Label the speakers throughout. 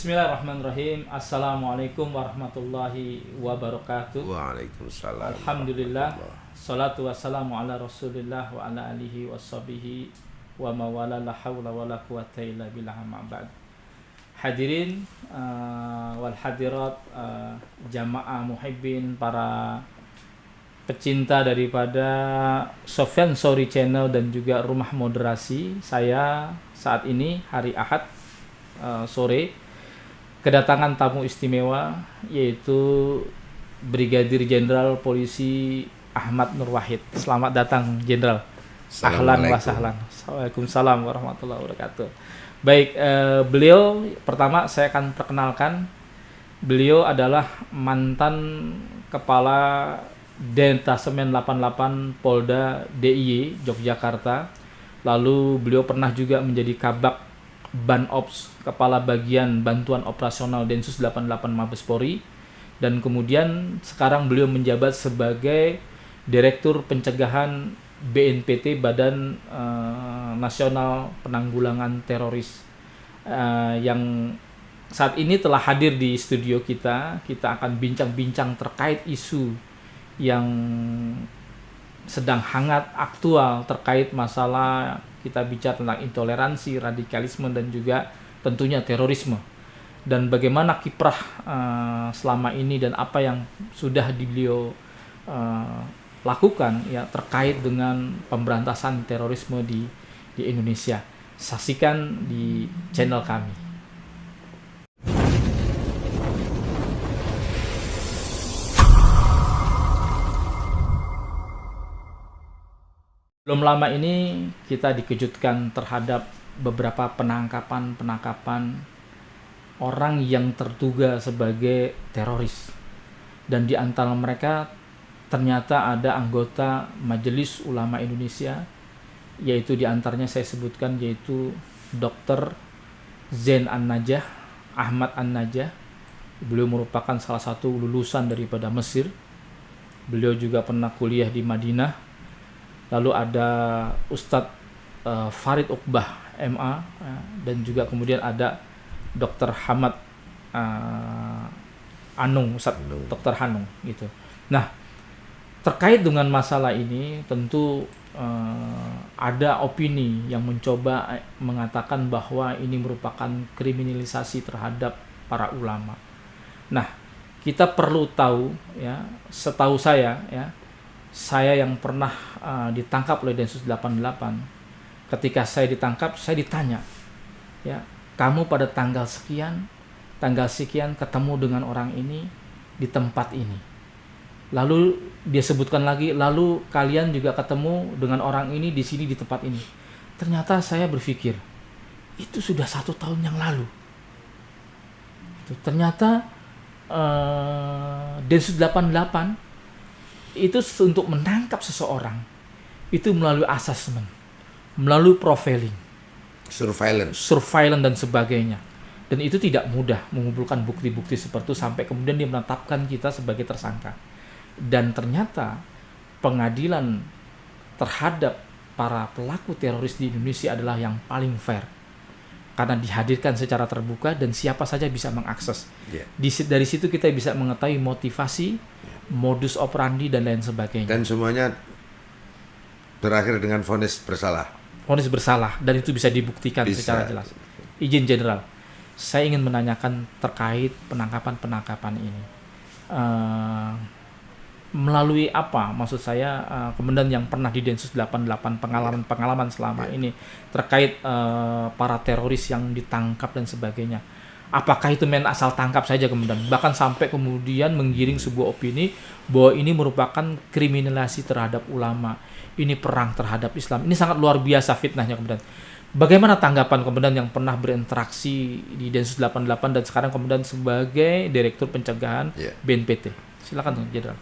Speaker 1: Bismillahirrahmanirrahim. Assalamualaikum warahmatullahi wabarakatuh.
Speaker 2: Waalaikumsalam.
Speaker 1: Alhamdulillah. Salatu wassalamu ala Rasulillah wa ala alihi washabihi wa mawala la hawla wa la quwata illa billah ma ba'd. Hadirin wal hadirat, jamaah muhibbin, para pecinta daripada Sofyan Sauri Channel dan juga Rumah Moderasi. Saya saat ini hari Ahad sore kedatangan tamu istimewa, yaitu Brigadir Jenderal Polisi Ahmad Nur Wahid. Selamat datang Jenderal. Ahlan wa sahlan. Waalaikumsalam warahmatullahi wabarakatuh. Baik, beliau pertama saya akan perkenalkan. Beliau adalah mantan Kepala Detasemen 88 Polda DIY Yogyakarta. Lalu beliau pernah juga menjadi Kabak Banops, Kepala Bagian Bantuan Operasional Densus 88 Mabes Polri, dan kemudian sekarang beliau menjabat sebagai Direktur Pencegahan BNPT, Badan Nasional Penanggulangan Teroris, yang saat ini telah hadir di studio kita. Kita akan bincang-bincang terkait isu yang sedang hangat aktual terkait masalah, kita bicara tentang intoleransi, radikalisme, dan juga tentunya terorisme, dan bagaimana kiprah selama ini dan apa yang sudah beliau lakukan ya terkait dengan pemberantasan terorisme di Indonesia. Saksikan di channel kami. Belum lama ini kita dikejutkan terhadap beberapa penangkapan orang yang terduga sebagai teroris. Dan di antara mereka ternyata ada anggota Majelis Ulama Indonesia, yaitu di antaranya saya sebutkan, yaitu Dr. Zain An-Najah, Ahmad An-Najah. Beliau merupakan salah satu lulusan daripada Mesir. Beliau juga pernah kuliah di Madinah. Lalu ada Ustadz Farid Uqbah MA, dan juga kemudian ada Dr. Hamad Anung, Ustadz Dr. Hanung gitu. Nah, terkait dengan masalah ini tentu ada opini yang mencoba mengatakan bahwa ini merupakan kriminalisasi terhadap para ulama. Nah, kita perlu tahu ya, setahu saya ya, saya yang pernah ditangkap oleh Densus 88, ketika saya ditangkap, saya ditanya, ya, kamu pada tanggal sekian ketemu dengan orang ini di tempat ini. Lalu dia sebutkan lagi, lalu kalian juga ketemu dengan orang ini di sini di tempat ini. Ternyata saya berpikir, itu sudah 1 tahun yang lalu. Ternyata Densus 88 itu untuk menangkap seseorang itu melalui asesmen, melalui profiling, surveillance dan sebagainya. Dan itu tidak mudah mengumpulkan bukti-bukti seperti itu sampai kemudian dia menetapkan kita sebagai tersangka. Dan ternyata pengadilan terhadap para pelaku teroris di Indonesia adalah yang paling fair, karena dihadirkan secara terbuka dan siapa saja bisa mengakses. Dari situ kita bisa mengetahui motivasi, modus operandi, dan lain sebagainya.
Speaker 2: Dan semuanya berakhir dengan vonis bersalah.
Speaker 1: Vonis bersalah, dan itu bisa dibuktikan secara jelas. Izin Jenderal, saya ingin menanyakan terkait penangkapan ini. Melalui apa? Maksud saya, kemudian yang pernah di Densus 88, pengalaman selama ini terkait para teroris yang ditangkap dan sebagainya. Apakah itu main asal tangkap saja kemudian, bahkan sampai kemudian menggiring sebuah opini bahwa ini merupakan kriminalisasi terhadap ulama, ini perang terhadap Islam. Ini sangat luar biasa fitnahnya kemudian. Bagaimana tanggapan kemudian yang pernah berinteraksi di Densus 88 dan sekarang kemudian sebagai Direktur Pencegahan BNPT? Silakan Jenderal.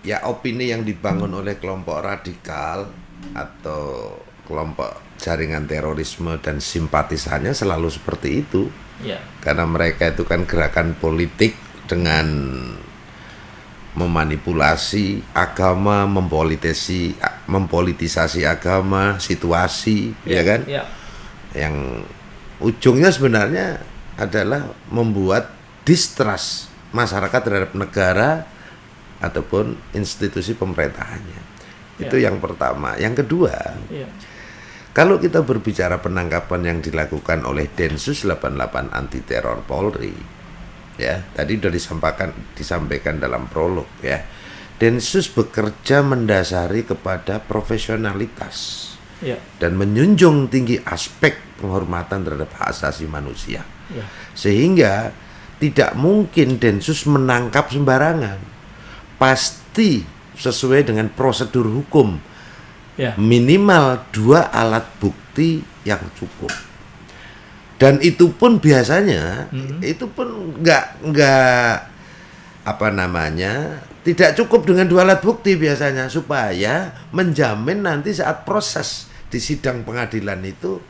Speaker 2: Ya, opini yang dibangun oleh kelompok radikal atau kelompok jaringan terorisme dan simpatisannya selalu seperti itu. Karena mereka itu kan gerakan politik dengan memanipulasi agama, mempolitisasi agama, situasi, ya kan? Yang ujungnya sebenarnya adalah membuat distrust masyarakat terhadap negara ataupun institusi pemerintahannya. Itu yang pertama. Yang kedua, kalau kita berbicara penangkapan yang dilakukan oleh Densus 88 anti teror Polri, ya tadi sudah disampaikan dalam prolog, ya. Densus bekerja mendasari kepada profesionalitas dan menjunjung tinggi aspek penghormatan terhadap hak asasi manusia, sehingga tidak mungkin Densus menangkap sembarangan, pasti sesuai dengan prosedur hukum, minimal 2 alat bukti yang cukup. Dan itu pun biasanya itu pun tidak cukup dengan 2 alat bukti biasanya, supaya menjamin nanti saat proses di sidang pengadilan itu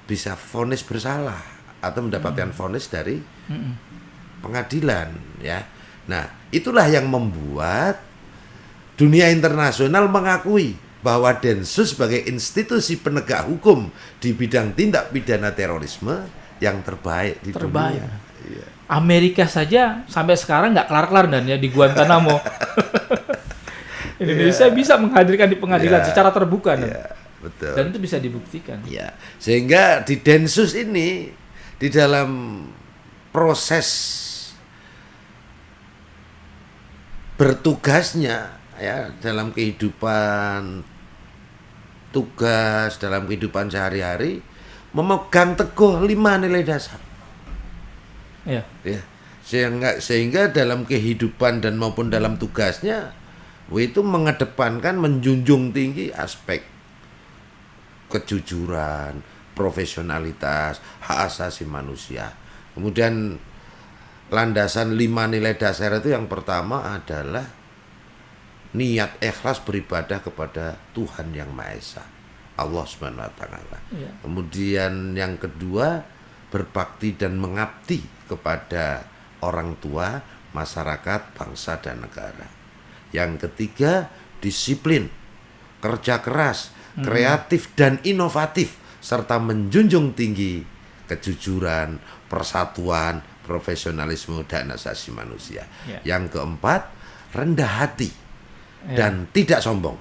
Speaker 2: bisa vonis bersalah atau mendapatkan vonis dari pengadilan, ya. Nah, itulah yang membuat dunia internasional mengakui bahwa Densus sebagai institusi penegak hukum di bidang tindak pidana terorisme yang terbaik di dunia.
Speaker 1: Amerika saja sampai sekarang nggak kelar-kelar dan ya di Guantanamo. Indonesia bisa menghadirkan di pengadilan secara terbuka
Speaker 2: betul.
Speaker 1: Dan itu bisa dibuktikan.
Speaker 2: Sehingga di Densus ini di dalam proses bertugasnya, ya, dalam kehidupan tugas, dalam kehidupan sehari-hari, memegang teguh 5 nilai dasar. Sehingga dalam kehidupan dan maupun dalam tugasnya itu mengedepankan, menjunjung tinggi aspek kejujuran, profesionalitas, hak asasi manusia. Kemudian landasan 5 nilai dasar itu yang pertama adalah niat ikhlas beribadah kepada Tuhan Yang Maha Esa, Allah Subhanahu wa taala. Kemudian yang kedua, berbakti dan mengabdi kepada orang tua, masyarakat, bangsa dan negara. Yang ketiga, disiplin, kerja keras, kreatif dan inovatif, serta menjunjung tinggi kejujuran, persatuan, profesionalisme dan asasi manusia. Yang keempat, rendah hati dan tidak sombong,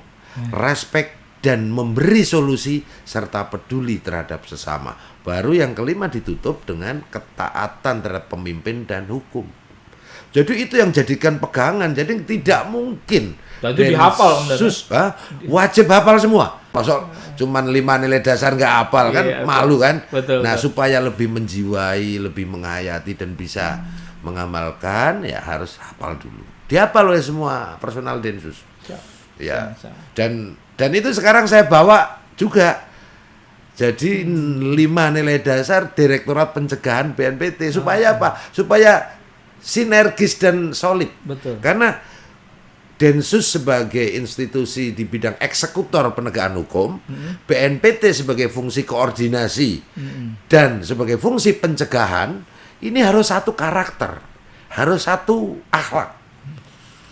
Speaker 2: respek dan memberi solusi serta peduli terhadap sesama. Baru yang kelima ditutup dengan ketaatan terhadap pemimpin dan hukum. Jadi itu yang jadikan pegangan. Jadi tidak mungkin
Speaker 1: dihafal,
Speaker 2: wajib hafal semua. Pasal cuman 5 nilai dasar nggak hafal kan, malu kan.
Speaker 1: Betul.
Speaker 2: Supaya lebih menjiwai, lebih menghayati dan bisa mengamalkan, ya harus hafal dulu. Dihafal oleh semua personal Densus. Dan itu sekarang saya bawa juga. Jadi 5 nilai dasar Direktorat Pencegahan BNPT supaya apa? Supaya sinergis dan solid.
Speaker 1: Betul.
Speaker 2: Karena Densus sebagai institusi di bidang eksekutor penegakan hukum, BNPT sebagai fungsi koordinasi dan sebagai fungsi pencegahan, ini harus satu karakter, harus satu akhlak.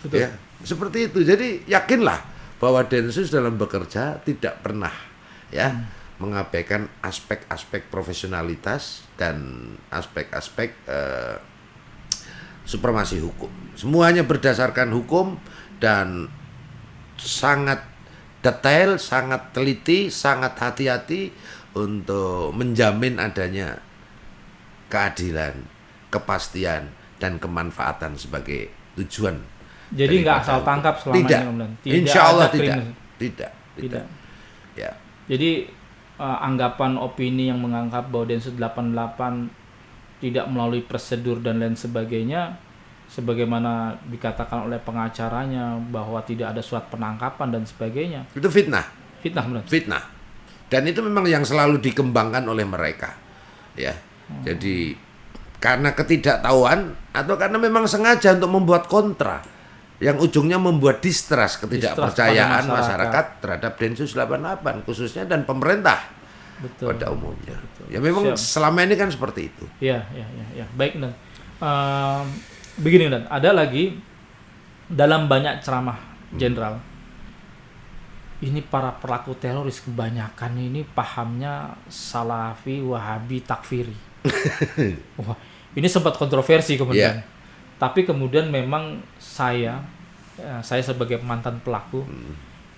Speaker 1: Betul.
Speaker 2: Ya, seperti itu. Jadi yakinlah bahwa Densus dalam bekerja tidak pernah mengabaikan aspek-aspek profesionalitas dan aspek-aspek supremasi hukum. Semuanya berdasarkan hukum dan sangat detail, sangat teliti, sangat hati-hati untuk menjamin adanya keadilan, kepastian, dan kemanfaatan sebagai tujuan.
Speaker 1: Jadi nggak asal tangkap selama
Speaker 2: tidak.
Speaker 1: ini,
Speaker 2: Insya Allah tidak. Ya.
Speaker 1: Jadi anggapan opini yang menganggap bahwa Densus 88 tidak melalui prosedur dan lain sebagainya, sebagaimana dikatakan oleh pengacaranya bahwa tidak ada surat penangkapan dan sebagainya,
Speaker 2: itu fitnah.
Speaker 1: Fitnah.
Speaker 2: Dan itu memang yang selalu dikembangkan oleh mereka, ya. Jadi karena ketidaktahuan atau karena memang sengaja untuk membuat kontra yang ujungnya membuat distrust, ketidakpercayaan masyarakat terhadap Densus 88 khususnya dan pemerintah.
Speaker 1: Betul.
Speaker 2: Pada umumnya. Ya memang selama ini kan seperti itu.
Speaker 1: Ya. Baik, Dan. Begini, Dan. Ada lagi dalam banyak ceramah jenderal. Ini para pelaku teroris kebanyakan ini pahamnya Salafi, Wahabi, Takfiri. Wah, ini sempat kontroversi kemudian. Tapi kemudian memang saya sebagai mantan pelaku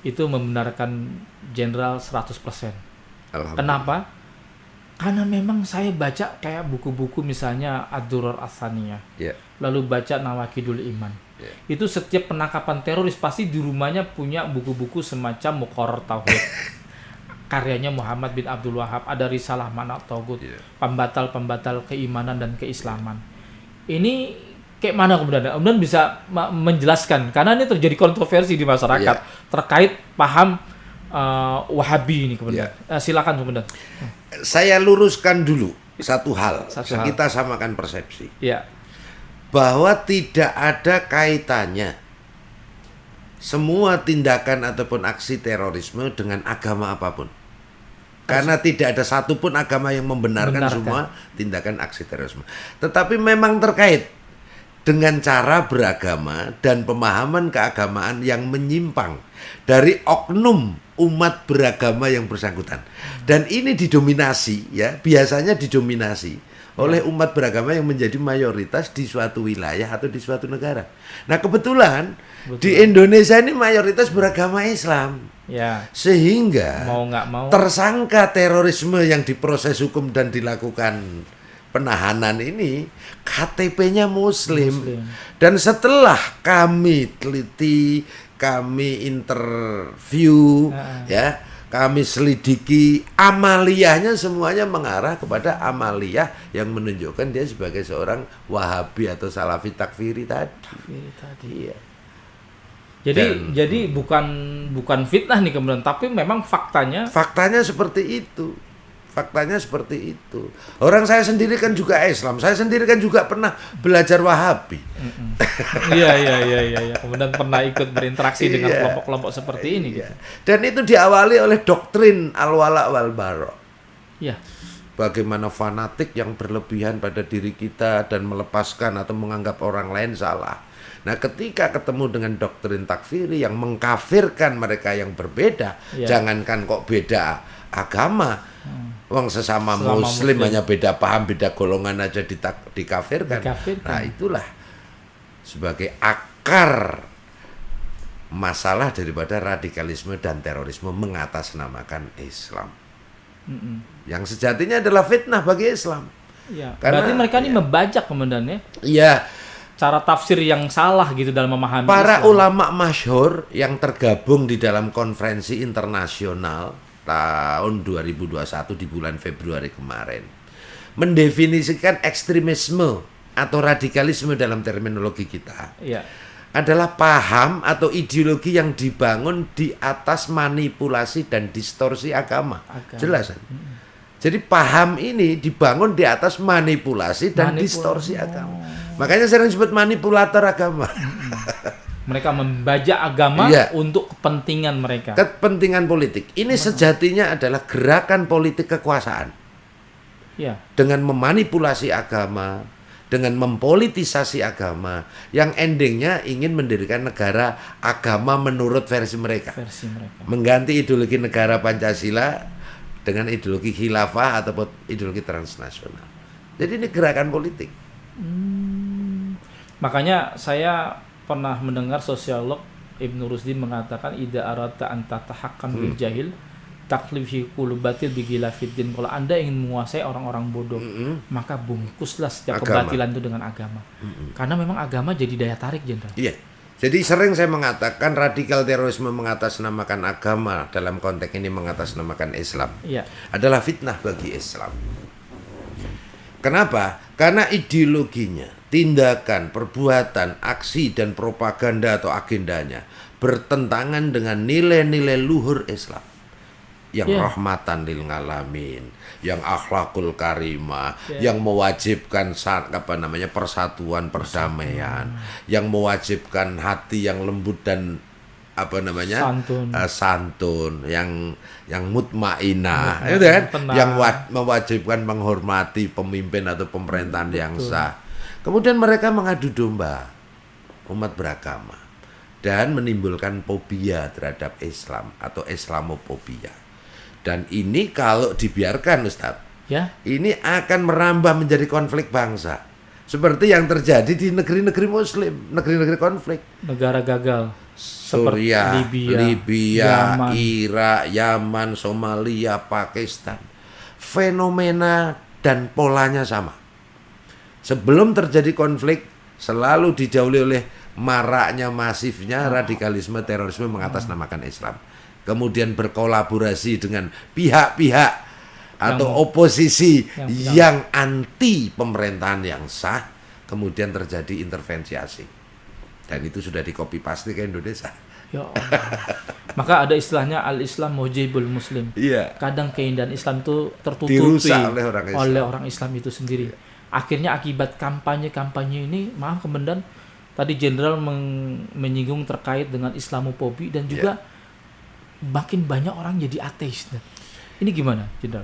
Speaker 1: itu membenarkan Jenderal 100%. Kenapa? Karena memang saya baca kayak buku-buku misalnya Ad-Durar Ats-Tsaniyah. Lalu baca Nawaqidul Iman. Itu setiap penangkapan teroris pasti di rumahnya punya buku-buku semacam Muqarrar Tauhid. Karyanya Muhammad bin Abdul Wahab, ada Risalah Ma'na Tauhid, pembatal-pembatal keimanan dan keislaman. Ini kayak mana kemudian bisa menjelaskan, karena ini terjadi kontroversi di masyarakat terkait paham Wahabi ini kemudian. Silakan kemudian.
Speaker 2: Saya luruskan dulu satu hal. Kita samakan persepsi. Bahwa tidak ada kaitannya semua tindakan ataupun aksi terorisme dengan agama apapun. Karena tidak ada satupun agama yang membenarkan semua tindakan aksi terorisme. Tetapi memang terkait dengan cara beragama dan pemahaman keagamaan yang menyimpang dari oknum umat beragama yang bersangkutan. Dan ini didominasi, biasanya didominasi oleh umat beragama yang menjadi mayoritas di suatu wilayah atau di suatu negara. Nah, kebetulan di Indonesia ini mayoritas beragama Islam. Sehingga
Speaker 1: mau nggak mau
Speaker 2: tersangka terorisme yang diproses hukum dan dilakukan penahanan ini KTP-nya Muslim. Dan setelah kami teliti, kami interview, kami selidiki, amaliyahnya semuanya mengarah kepada amaliyah yang menunjukkan dia sebagai seorang Wahabi atau Salafi takfiri tadi.
Speaker 1: Jadi bukan fitnah nih kemudian, tapi memang faktanya
Speaker 2: seperti itu. Orang saya sendiri kan juga Islam. Saya sendiri kan juga pernah belajar Wahabi.
Speaker 1: Iya. Kemudian pernah ikut berinteraksi dengan kelompok-kelompok seperti ini. Gitu.
Speaker 2: Dan itu diawali oleh doktrin al-wala wal bara. Bagaimana fanatik yang berlebihan pada diri kita dan melepaskan atau menganggap orang lain salah. Nah, ketika ketemu dengan doktrin takfiri yang mengkafirkan mereka yang berbeda, jangankan kok beda agama. Wong sesama muslim hanya beda paham, beda golongan aja dikafirkan. Nah, itulah sebagai akar masalah daripada radikalisme dan terorisme mengatasnamakan Islam. Yang sejatinya adalah fitnah bagi Islam.
Speaker 1: Karena berarti mereka ini membajak komandannya. Cara tafsir yang salah gitu dalam memahami
Speaker 2: para
Speaker 1: Islam.
Speaker 2: Ulama masyhur yang tergabung di dalam konferensi internasional tahun 2021 di bulan Februari kemarin mendefinisikan ekstremisme atau radikalisme dalam terminologi kita adalah paham atau ideologi yang dibangun di atas manipulasi dan distorsi agama. Jelas kan? Jadi paham ini dibangun di atas manipulasi dan distorsi agama. Makanya sering disebut manipulator agama.
Speaker 1: Mereka membajak agama untuk kepentingan mereka.
Speaker 2: Kepentingan politik. Ini sejatinya adalah gerakan politik kekuasaan. Dengan memanipulasi agama, dengan mempolitisasi agama, yang endingnya ingin mendirikan negara agama menurut versi mereka. Mengganti ideologi negara Pancasila dengan ideologi khilafah ataupun ideologi transnasional. Jadi ini gerakan politik.
Speaker 1: Makanya saya pernah mendengar sosiolog Ibnu Rusdi mengatakan idza arata an tatahakam bil jahil taklifi qulubatil bigilafiddin. Kalau Anda ingin menguasai orang-orang bodoh, maka bungkuslah setiap kebatilan itu dengan agama. Karena memang agama jadi daya tarik, Jenderal.
Speaker 2: Jadi sering saya mengatakan radikal terorisme mengatasnamakan agama, dalam konteks ini mengatasnamakan Islam. Adalah fitnah bagi Islam. Kenapa? Karena ideologinya, tindakan, perbuatan, aksi dan propaganda atau agendanya bertentangan dengan nilai-nilai luhur Islam. Yang rahmatan lil ngalamin, yang akhlakul karimah, yang mewajibkan persatuan, perdamaian, yang mewajibkan hati yang lembut dan santun, yang mutmainah, itu kan, yang mewajibkan menghormati pemimpin atau pemerintahan yang sah. Kemudian mereka mengadu domba umat beragama dan menimbulkan fobia terhadap Islam atau Islamofobia. Dan ini kalau dibiarkan, Ustaz,
Speaker 1: Ya.
Speaker 2: Ini akan merambah menjadi konflik bangsa. Seperti yang terjadi di negeri-negeri Muslim, negeri-negeri konflik.
Speaker 1: Negara gagal.
Speaker 2: Suriah, Libya,
Speaker 1: Yaman.
Speaker 2: Irak, Yaman, Somalia, Pakistan. Fenomena dan polanya sama. Sebelum terjadi konflik, selalu dijauhi oleh maraknya masifnya radikalisme terorisme mengatasnamakan Islam. Kemudian berkolaborasi dengan pihak-pihak atau oposisi yang anti pemerintahan yang sah, kemudian terjadi intervensi asing. Dan itu sudah di-copy paste ke Indonesia.
Speaker 1: Ya Allah. Maka ada istilahnya al-Islam mujibul muslim.
Speaker 2: Iya.
Speaker 1: Kadang keindahan Islam itu tertutupi
Speaker 2: Dirusak oleh
Speaker 1: orang Islam itu sendiri. Akhirnya akibat kampanye ini, maaf Komandan, tadi Jenderal menyinggung terkait dengan Islamofobi dan juga makin banyak orang jadi ateis. Ini gimana, Jenderal?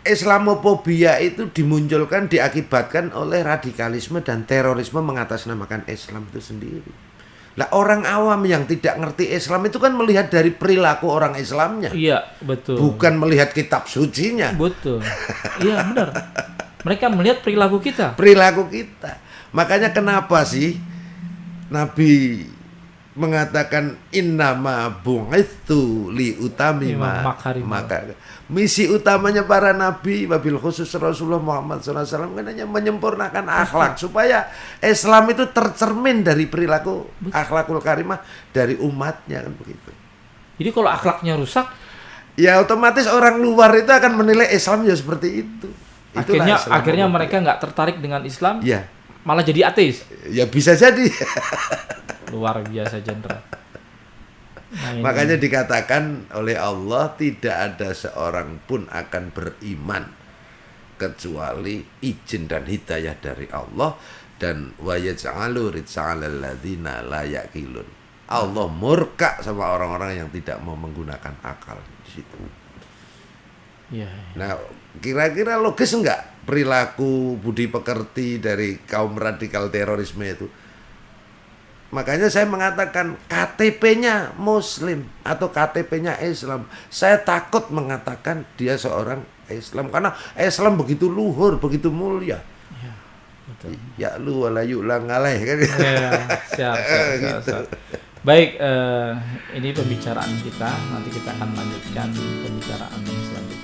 Speaker 2: Islamofobia itu dimunculkan, diakibatkan oleh radikalisme dan terorisme mengatasnamakan Islam itu sendiri. Lah orang awam yang tidak ngerti Islam itu kan melihat dari perilaku orang Islamnya.
Speaker 1: Iya, betul.
Speaker 2: Bukan melihat kitab sucinya.
Speaker 1: Betul. Iya, benar. Mereka melihat perilaku kita.
Speaker 2: Perilaku kita. Makanya kenapa sih Nabi mengatakan innama bu'itsu li utamima maka misi utamanya para nabi wabil khusus Rasulullah Muhammad SAW kan hanya menyempurnakan akhlak supaya Islam itu tercermin dari perilaku akhlakul karimah dari umatnya kan begitu.
Speaker 1: Jadi kalau akhlaknya rusak,
Speaker 2: ya otomatis orang luar itu akan menilai Islam ya seperti itu.
Speaker 1: Akhirnya mereka nggak tertarik dengan Islam,
Speaker 2: ya.
Speaker 1: Malah jadi ateis.
Speaker 2: Ya bisa jadi.
Speaker 1: Luar biasa Jenderal. Nah,
Speaker 2: makanya dikatakan oleh Allah tidak ada seorang pun akan beriman kecuali izin dan hidayah dari Allah dan wa yaj'alu rizqal ladzina la yaqilun. Allah murka sama orang-orang yang tidak mau menggunakan akal di situ.
Speaker 1: Ya.
Speaker 2: Nah, kira-kira logis enggak perilaku budi pekerti dari kaum radikal terorisme itu? Makanya saya mengatakan KTP-nya Muslim atau KTP-nya Islam. Saya takut mengatakan dia seorang Islam karena Islam begitu luhur, begitu mulia.
Speaker 1: Ya, betul.
Speaker 2: Ya lu wala yu'lang alaih kan.
Speaker 1: Ya, siap. Gitu. Baik, ini pembicaraan kita. Nanti kita akan lanjutkan pembicaraan selanjutnya.